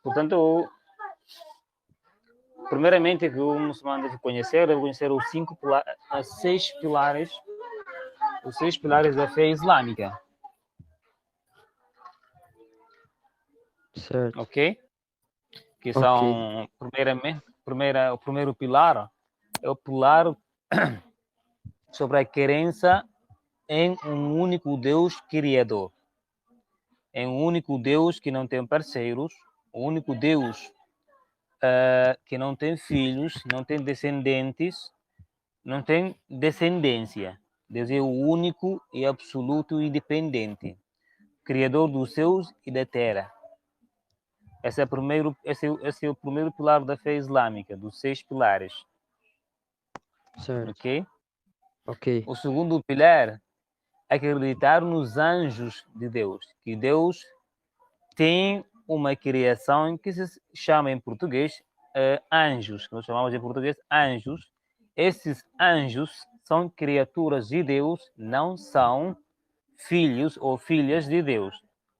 Portanto, primeiramente que o muçulmano deve conhecer os seis pilares da fé islâmica. Certo. Ok? Que são, o primeiro pilar é o pilar sobre a crença em um único Deus criador. Em um único Deus que não tem parceiros, um único Deus que não tem filhos, não tem descendentes, não tem descendência. Deus é o único e absoluto e independente, criador dos céus e da terra. Esse é o primeiro pilar da fé islâmica, dos 6 pilares. Certo. Ok? Ok. O segundo pilar é acreditar nos anjos de Deus, que Deus tem uma criação que se chama em português anjos, que nós chamamos em português anjos. Esses anjos são criaturas de Deus, não são filhos ou filhas de Deus,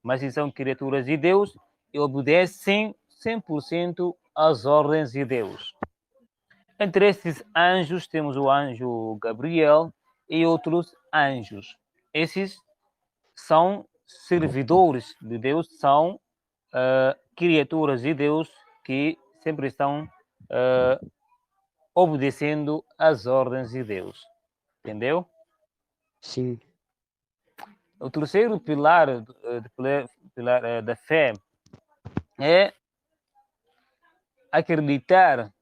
mas são criaturas de Deus e obedecem 100% às ordens de Deus. Entre esses anjos temos o anjo Gabriel e outros anjos. Esses são servidores de Deus, são criaturas de Deus que sempre estão obedecendo às ordens de Deus. Entendeu? Sim. O terceiro pilar da fé é acreditar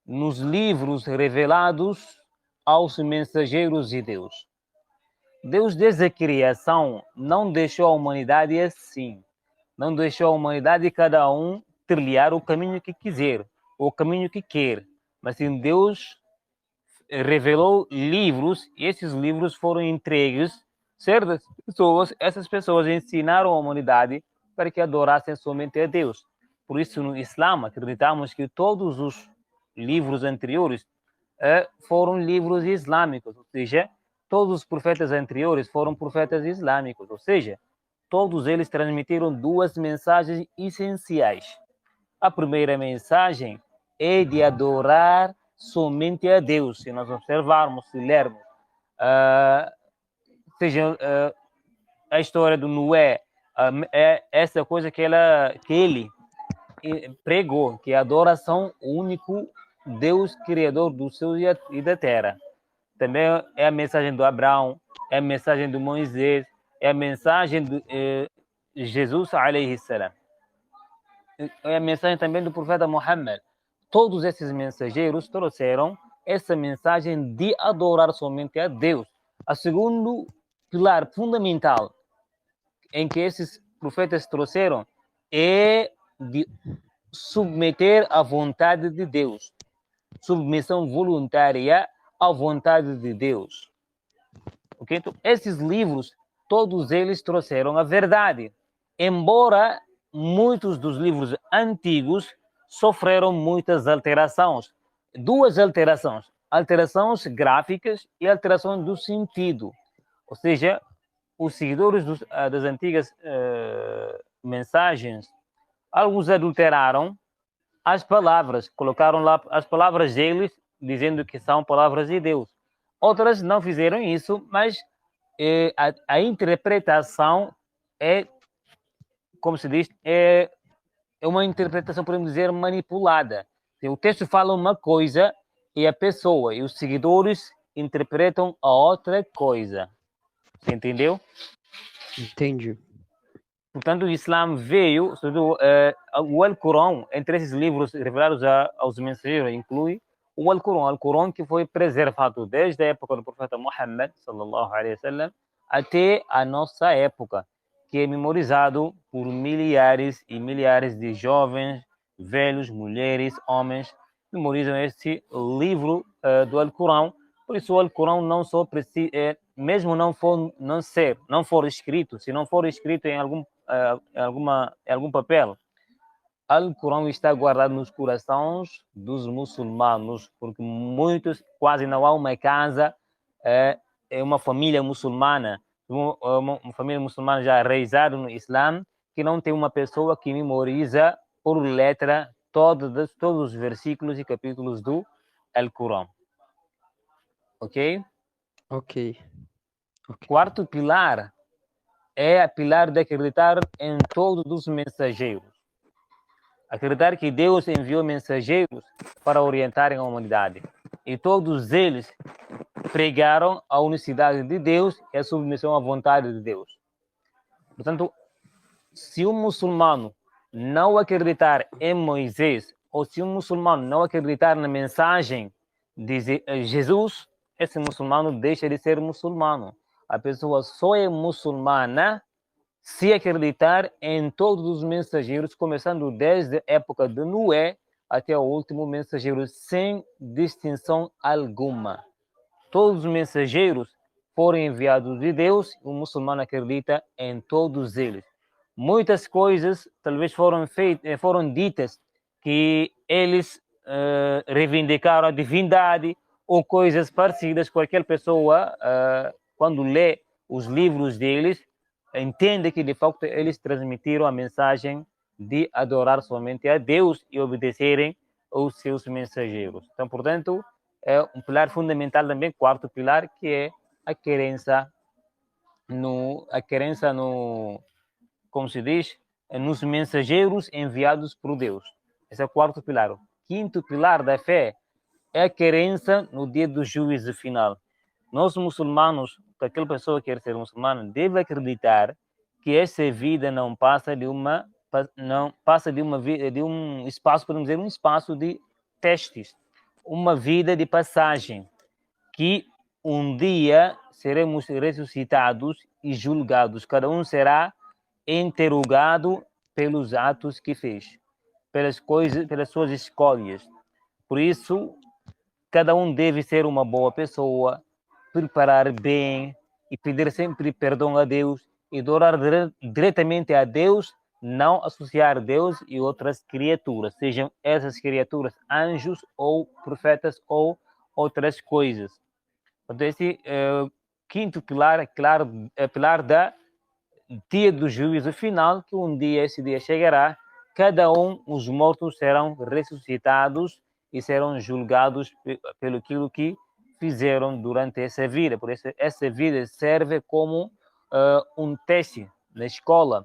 nos livros revelados aos mensageiros de Deus. Deus, desde a criação, não deixou a humanidade assim. Não deixou a humanidade cada um trilhar o caminho que quiser, o caminho que quer. Mas sim, Deus revelou livros e esses livros foram entregues a certas pessoas. Essas pessoas ensinaram a humanidade para que adorassem somente a Deus. Por isso, no Islã, acreditamos que todos os livros anteriores foram livros islâmicos, ou seja, todos os profetas anteriores foram profetas islâmicos, ou seja, todos eles transmitiram duas mensagens essenciais. A primeira mensagem é de adorar somente a Deus. Se nós observarmos, se lermos, seja a história do Noé, é essa coisa que ele pregou, que é a adoração ao único Deus criador do céu e da terra. Também é a mensagem do Abraão, é a mensagem do Moisés, é a mensagem de Jesus, alayhi salam. É a mensagem também do profeta Muhammad. Todos esses mensageiros trouxeram essa mensagem de adorar somente a Deus. A segundo pilar fundamental em que esses profetas trouxeram é de submeter à vontade de Deus. Submissão voluntária à vontade de Deus. Okay? Então, esses livros, todos eles trouxeram a verdade. Embora muitos dos livros antigos sofreram muitas alterações. Duas alterações. Alterações gráficas e alterações do sentido. Ou seja, os seguidores das antigas mensagens, alguns adulteraram as palavras, colocaram lá as palavras deles, dizendo que são palavras de Deus. Outras não fizeram isso, mas a interpretação é, como se diz, é uma interpretação, podemos dizer, manipulada. O texto fala uma coisa e a pessoa e os seguidores interpretam a outra coisa. Você entendeu? Entendi. Portanto, o Islã veio, o Alcorão, entre esses livros revelados aos mensageiros, inclui o Alcorão que foi preservado desde a época do profeta Muhammad, sallallahu alaihi wasallam, até a nossa época, que é memorizado por milhares e milhares de jovens, velhos, mulheres, homens, memorizam esse livro do Alcorão. Por isso, o Alcorão não só precisa, mesmo não for escrito, se não for escrito em algum papel, Alcorão está guardado nos corações dos muçulmanos, porque muitos, quase não há uma casa, é uma família muçulmana, uma família muçulmana já raizada no Islã, que não tem uma pessoa que memoriza por letra todos os versículos e capítulos do Alcorão. Ok? Ok. Ok. Quarto pilar é o pilar de acreditar em todos os mensageiros. Acreditar que Deus enviou mensageiros para orientarem a humanidade. E todos eles pregaram a unicidade de Deus e a submissão à vontade de Deus. Portanto, se um muçulmano não acreditar em Moisés, ou se um muçulmano não acreditar na mensagem de Jesus, esse muçulmano deixa de ser muçulmano. A pessoa só é muçulmana se acreditar em todos os mensageiros, começando desde a época de Noé até o último mensageiro, sem distinção alguma. Todos os mensageiros foram enviados de Deus, o muçulmano acredita em todos eles. Muitas coisas talvez foram ditas que eles reivindicaram a divindade ou coisas parecidas. Qualquer pessoa, quando lê os livros deles, entende que de facto eles transmitiram a mensagem de adorar somente a Deus e obedecerem aos seus mensageiros. Então, portanto, é um pilar fundamental também, quarto pilar, que é a crença no, como se diz, nos mensageiros enviados por Deus. Esse é o quarto pilar. O quinto pilar da fé é a crença no dia do juízo final. Nós muçulmanos, aquela pessoa que quer ser muçulmana, deve acreditar que essa vida não passa de um espaço, podemos dizer, um espaço de testes, uma vida de passagem, que um dia seremos ressuscitados e julgados. Cada um será interrogado pelos atos que fez, pelas suas escolhas. Por isso, cada um deve ser uma boa pessoa, preparar bem e pedir sempre perdão a Deus e adorar diretamente a Deus, não associar Deus e outras criaturas, sejam essas criaturas anjos ou profetas ou outras coisas. Então, esse quinto pilar, claro, é pilar da dia do juízo final, que um dia, esse dia chegará, os mortos serão ressuscitados e serão julgados pelo aquilo que fizeram durante essa vida. Por isso, essa vida serve como um teste na escola.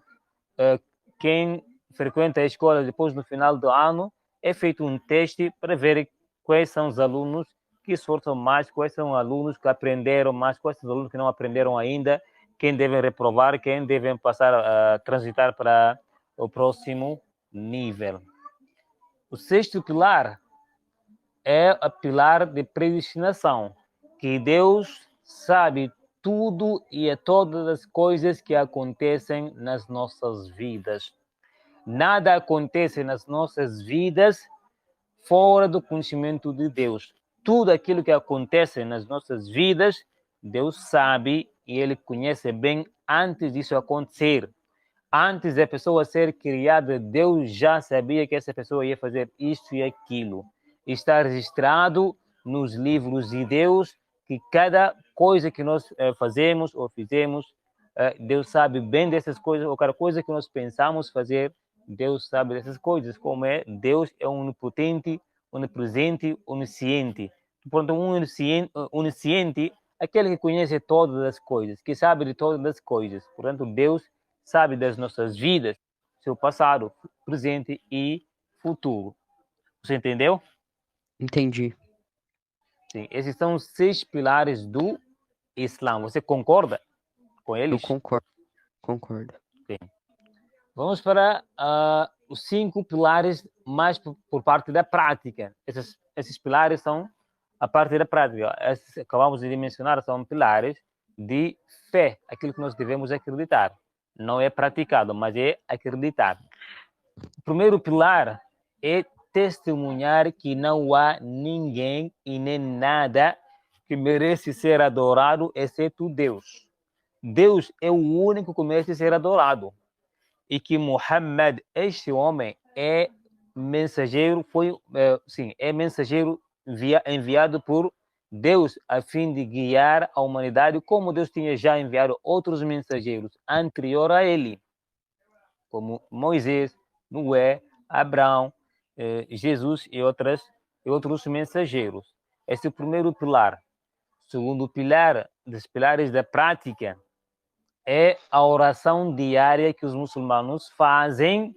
Quem frequenta a escola depois, no final do ano, é feito um teste para ver quais são os alunos que esforçam mais, quais são os alunos que aprenderam mais, quais são os alunos que não aprenderam ainda, quem devem reprovar, quem devem passar a transitar para o próximo nível. O sexto pilar é o pilar de predestinação, que Deus sabe tudo e todas as coisas que acontecem nas nossas vidas. Nada acontece nas nossas vidas fora do conhecimento de Deus. Tudo aquilo que acontece nas nossas vidas, Deus sabe e Ele conhece bem antes disso acontecer. Antes da pessoa ser criada, Deus já sabia que essa pessoa ia fazer isso e aquilo. Está registrado nos livros de Deus que cada coisa que nós fazemos ou fizemos, Deus sabe bem dessas coisas, ou cada coisa que nós pensamos fazer, Deus sabe dessas coisas, como é Deus é onipotente, onipresente, onisciente. Portanto, onisciente, aquele que conhece todas as coisas, que sabe de todas as coisas. Portanto, Deus sabe das nossas vidas, seu passado, presente e futuro. Você entendeu? Entendi. Sim, esses são os 6 pilares do Islã. Você concorda com eles? Eu concordo. Concordo. Sim. Vamos para os 5 pilares mais por parte da prática. Esses pilares são a parte da prática. Esses que acabamos de mencionar são pilares de fé, aquilo que nós devemos acreditar. Não é praticado, mas é acreditar. O primeiro pilar é testemunhar que não há ninguém e nem nada que merece ser adorado, exceto Deus. Deus é o único que merece ser adorado. E que Muhammad, este homem, é mensageiro, é mensageiro enviado por Deus a fim de guiar a humanidade, como Deus tinha já enviado outros mensageiros anterior a ele. como Moisés, Noé, Abraão, Jesus e outros mensageiros. Esse é o primeiro pilar. O segundo pilar, dos pilares da prática, é a oração diária que os muçulmanos fazem,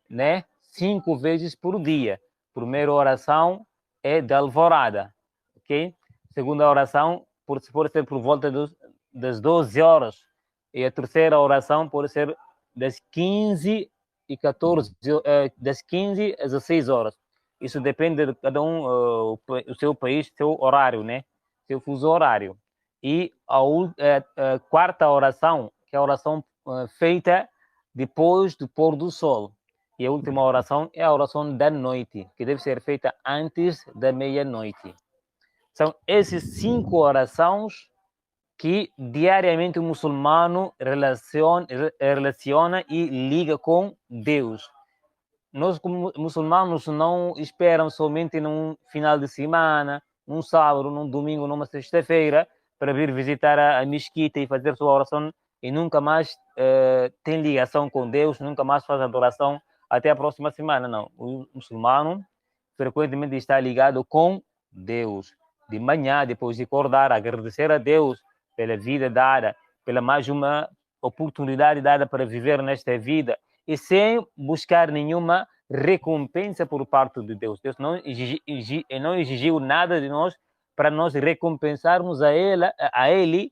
né, 5 vezes por dia. Primeira oração é da alvorada, ok? Segunda oração pode ser por volta das 12 horas. E a terceira oração pode ser das 15 e 14, das 15 às 16 horas. Isso depende de cada um, o seu país, seu horário, né? Seu fuso horário. E a quarta oração, que é a oração feita depois do pôr do sol. E a última oração é a oração da noite, que deve ser feita antes da meia-noite. São essas 5 orações que diariamente o muçulmano relaciona e liga com Deus. Nós, como muçulmanos, não esperamos somente num final de semana, num sábado, num domingo, numa sexta-feira, para vir visitar a mesquita e fazer sua oração e nunca mais tem ligação com Deus, nunca mais faz adoração até a próxima semana. Não. O muçulmano frequentemente está ligado com Deus. De manhã, depois de acordar, agradecer a Deus pela vida dada, pela mais uma oportunidade dada para viver nesta vida, e sem buscar nenhuma recompensa por parte de Deus. Deus não exigiu nada de nós para nós recompensarmos a Ele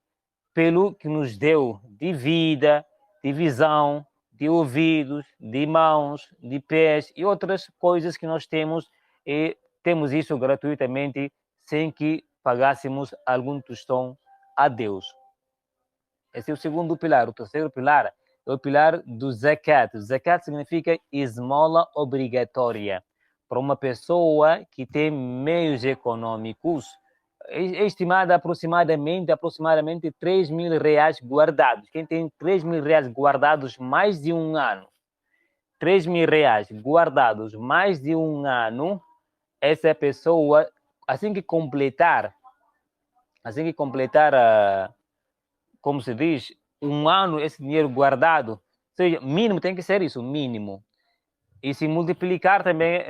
pelo que nos deu de vida, de visão, de ouvidos, de mãos, de pés e outras coisas que nós temos, e temos isso gratuitamente sem que pagássemos algum tostão a Deus. Esse é o segundo pilar. O terceiro pilar é o pilar do zakat. O zakat significa esmola obrigatória. Para uma pessoa que tem meios econômicos, é estimada aproximadamente 3 mil reais guardados. Quem tem 3 mil reais guardados mais de um ano, 3 mil reais guardados mais de um ano, essa pessoa, assim que completar, como se diz, um ano esse dinheiro guardado, ou seja, mínimo tem que ser isso, mínimo. E se multiplicar também,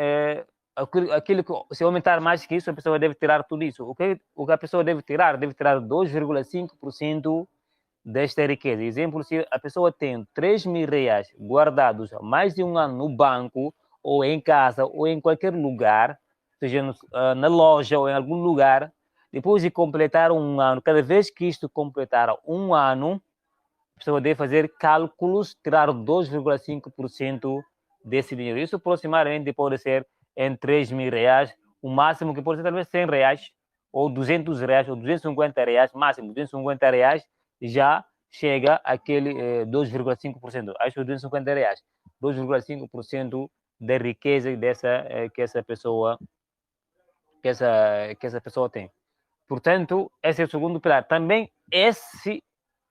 aquilo que, se aumentar mais que isso, a pessoa deve tirar tudo isso. O que a pessoa deve tirar? Deve tirar 2,5% desta riqueza. Exemplo, se a pessoa tem 3 mil reais guardados há mais de um ano no banco, ou em casa, ou em qualquer lugar, seja na loja ou em algum lugar, depois de completar um ano, cada vez que isto completar um ano, a pessoa deve fazer cálculos, tirar 2,5% desse dinheiro. Isso aproximadamente pode ser em 3 mil reais, o máximo que pode ser talvez 100 reais, ou 200 reais, ou 250 reais, máximo 250 reais, já chega aquele 2,5%. Acho que 250 reais, 2,5% da riqueza que essa pessoa tem. Portanto, esse é o segundo pilar. Também esse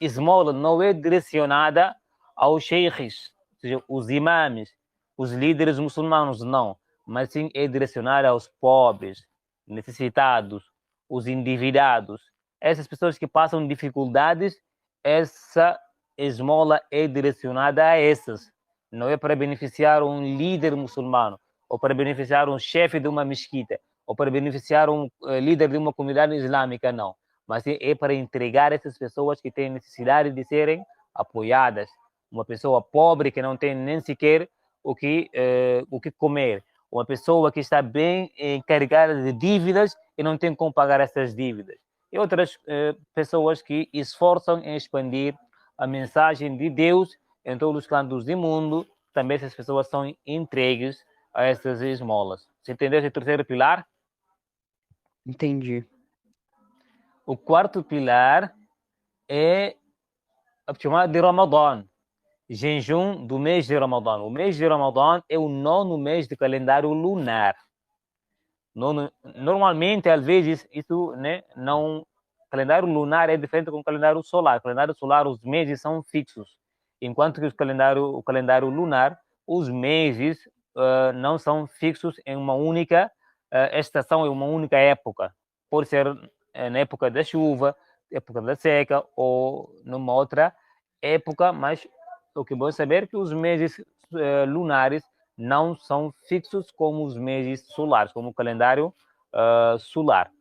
esmola não é direcionada aos sheikhs, ou seja, os imames, os líderes muçulmanos, não. Mas sim é direcionada aos pobres, necessitados, os endividados. Essas pessoas que passam dificuldades, essa esmola é direcionada a essas. Não é para beneficiar um líder muçulmano, ou para beneficiar um chefe de uma mesquita, ou para beneficiar um líder de uma comunidade islâmica, não. Mas é para entregar essas pessoas que têm necessidade de serem apoiadas. Uma pessoa pobre que não tem nem sequer o que comer. Uma pessoa que está bem encarregada de dívidas e não tem como pagar essas dívidas. E outras pessoas que esforçam em expandir a mensagem de Deus em todos os cantos do mundo. Também essas pessoas são entregues a essas esmolas. Você entendeu esse terceiro pilar? Entendi. O quarto pilar é chamado de Ramadã, jejum do mês de Ramadã. O mês de Ramadã é o 9º mês do calendário lunar. Normalmente, às vezes, isso, né, não. O calendário lunar é diferente do calendário solar. O calendário solar, os meses são fixos, enquanto que o calendário lunar, os meses não são fixos em uma única estação, em uma única época. Pode ser na época da chuva, época da seca ou numa outra época, mas o que é bom saber que os meses lunares não são fixos como os meses solares, como o calendário solar.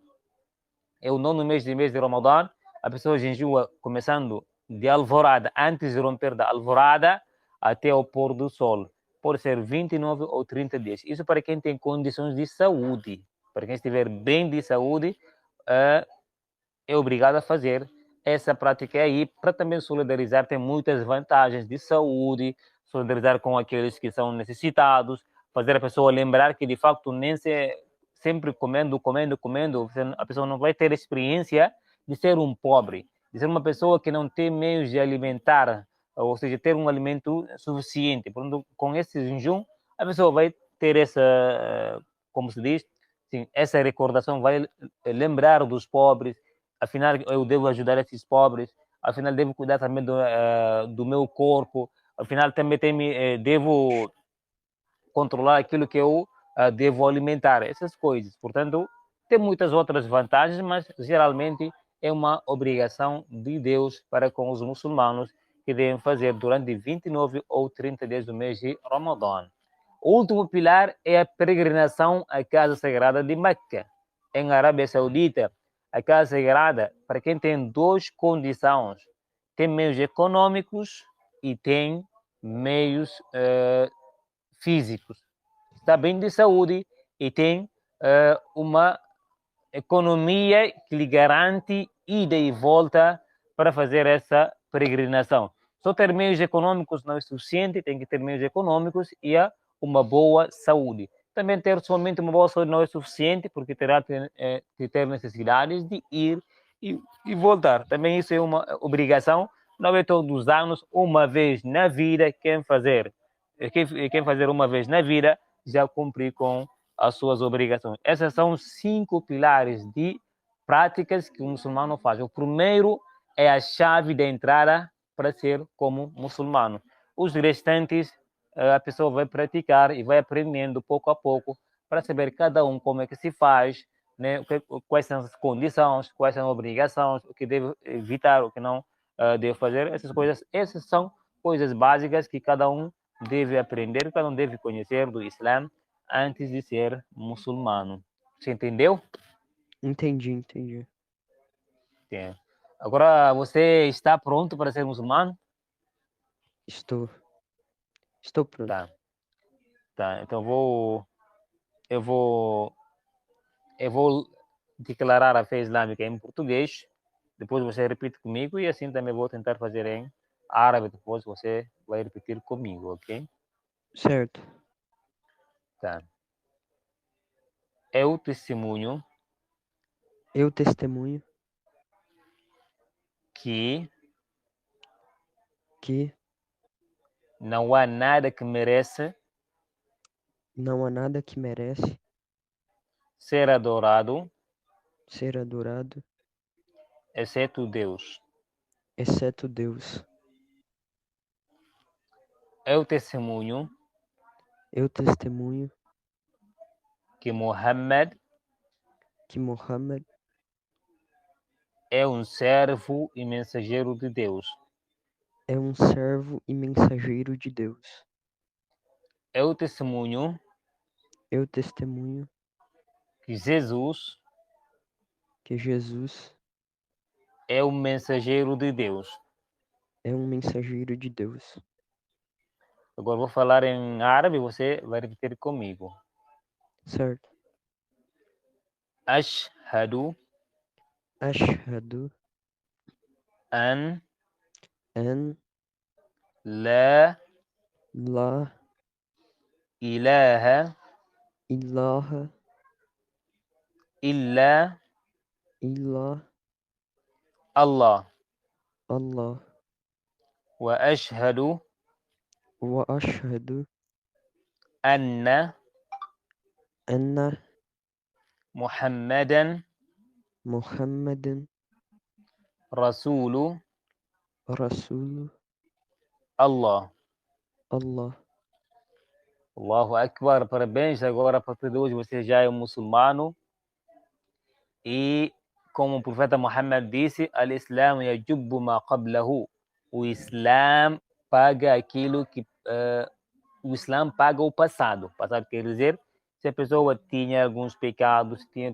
É o nono mês de Ramadã, a pessoa jejua começando de alvorada, antes de romper da alvorada até o pôr do sol. Pode ser 29 ou 30 dias. Isso para quem tem condições de saúde. Para quem estiver bem de saúde, é obrigado a fazer essa prática aí para também solidarizar. Tem muitas vantagens de saúde, solidarizar com aqueles que são necessitados, fazer a pessoa lembrar que de facto nem sempre comendo, a pessoa não vai ter experiência de ser um pobre, de ser uma pessoa que não tem meios de alimentar, ou seja, ter um alimento suficiente. Portanto, com esse jejum, a pessoa vai ter essa, como se diz, sim, essa recordação, vai lembrar dos pobres. Afinal, eu devo ajudar esses pobres, afinal, devo cuidar também do meu corpo, afinal, também devo controlar aquilo que eu devo alimentar, essas coisas. Portanto, tem muitas outras vantagens, mas geralmente é uma obrigação de Deus para com os muçulmanos que devem fazer durante 29 ou 30 dias do mês de Ramadã. O último pilar é a peregrinação à Casa Sagrada de Meca, em Arábia Saudita. A Casa Sagrada, para quem tem duas condições, tem meios econômicos e tem meios físicos. Está bem de saúde e tem uma economia que lhe garante ida e volta para fazer essa peregrinação. Só ter meios econômicos não é suficiente, tem que ter meios econômicos e uma boa saúde. Também ter somente uma boa saúde não é suficiente, porque terá que ter necessidades de ir e voltar. Também isso é uma obrigação, não é todos os anos, uma vez na vida, quem fazer uma vez na vida já cumprir com as suas obrigações. Essas são 5 pilares de práticas que o muçulmano faz. O primeiro é a chave da entrada para ser como muçulmano. Os restantes, a pessoa vai praticar e vai aprendendo pouco a pouco para saber cada um como é que se faz, né? Quais são as condições, quais são as obrigações, o que deve evitar, o que não deve fazer. Essas são coisas básicas que cada um deve aprender, cada um deve conhecer do Islã antes de ser muçulmano. Você entendeu? Entendi. Sim. Agora você está pronto para ser muçulmano? Estou. Estou pronto. Tá. Tá. Então eu vou eu vou declarar a fé islâmica em português. Depois você repite comigo e assim também vou tentar fazer em árabe. Depois você vai repetir comigo, ok? Certo. Tá. Eu testemunho Eu testemunho que que não há nada que merece não há nada que merece ser adorado, ser adorado, exceto Deus. exceto Deus. Eu testemunho Eu testemunho que Muhammad que Muhammad é um servo e mensageiro de Deus. é um servo e mensageiro de Deus. Eu testemunho Eu testemunho que Jesus que Jesus é um mensageiro de Deus. é um mensageiro de Deus. Agora vou falar em árabe, você vai repetir comigo. Certo. Ashhadu Ashhadu an an la la ilaha ilaha illa illa Allah Allah wa ashhadu wa ashhadu anna anna Muhammadan Muhammadan Rasulu Rasul Allah. Allah. Allahu Akbar, parabéns. Agora, a partir de hoje, você já é um muçulmano. E, como o profeta Muhammad disse, Al-Islam yajubbu ma qablahu. O Islã paga aquilo que o Islã paga o passado. Passado quer dizer, se a pessoa tinha alguns pecados, tinha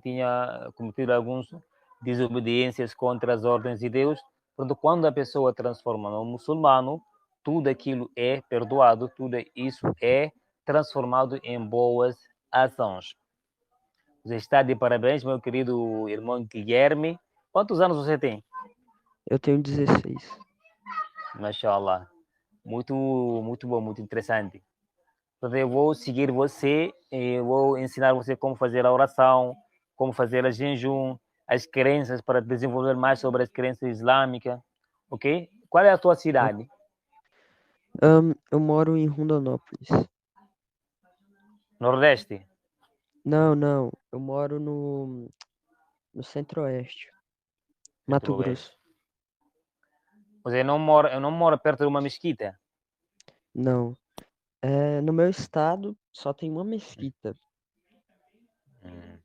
cometido algumas desobediências contra as ordens de Deus, quando a pessoa transforma no muçulmano, tudo aquilo é perdoado, tudo isso é transformado em boas ações. Você está de parabéns, meu querido irmão Guilherme. Quantos anos você tem? Eu tenho 16. Mashallah. Muito, muito bom, muito interessante. Então, eu vou seguir você, eu vou ensinar você como fazer a oração, como fazer a jejum, as crenças, para desenvolver mais sobre as crenças islâmicas, ok? Qual é a tua cidade? Eu moro em Rondonópolis. Nordeste? Não. Eu moro no Centro-Oeste, Mato Centro-Oeste. Grosso. Você eu não moro perto de uma mesquita. Não. No meu estado só tem uma mesquita. Hum,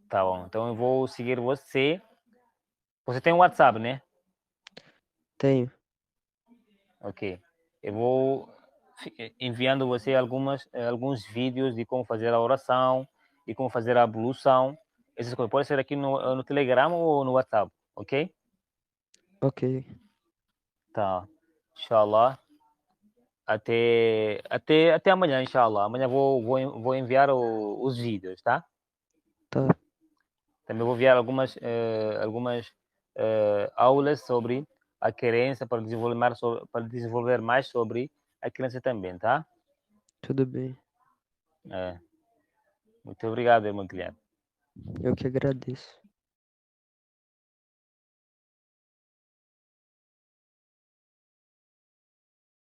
tá bom, então eu vou seguir você. Você tem um WhatsApp, né? Tenho. Ok. Eu vou enviando você alguns vídeos de como fazer a oração e como fazer a ablução. Essas coisas pode ser aqui no Telegram ou no WhatsApp, ok? Ok. Tá. Inshallah. Até amanhã, inshallah. Amanhã vou enviar os vídeos, tá? Tá. Também vou enviar algumas aulas sobre a crença para desenvolver mais sobre a crença também, tá? Tudo bem. É. Muito obrigado, irmão Guilherme. Eu que agradeço.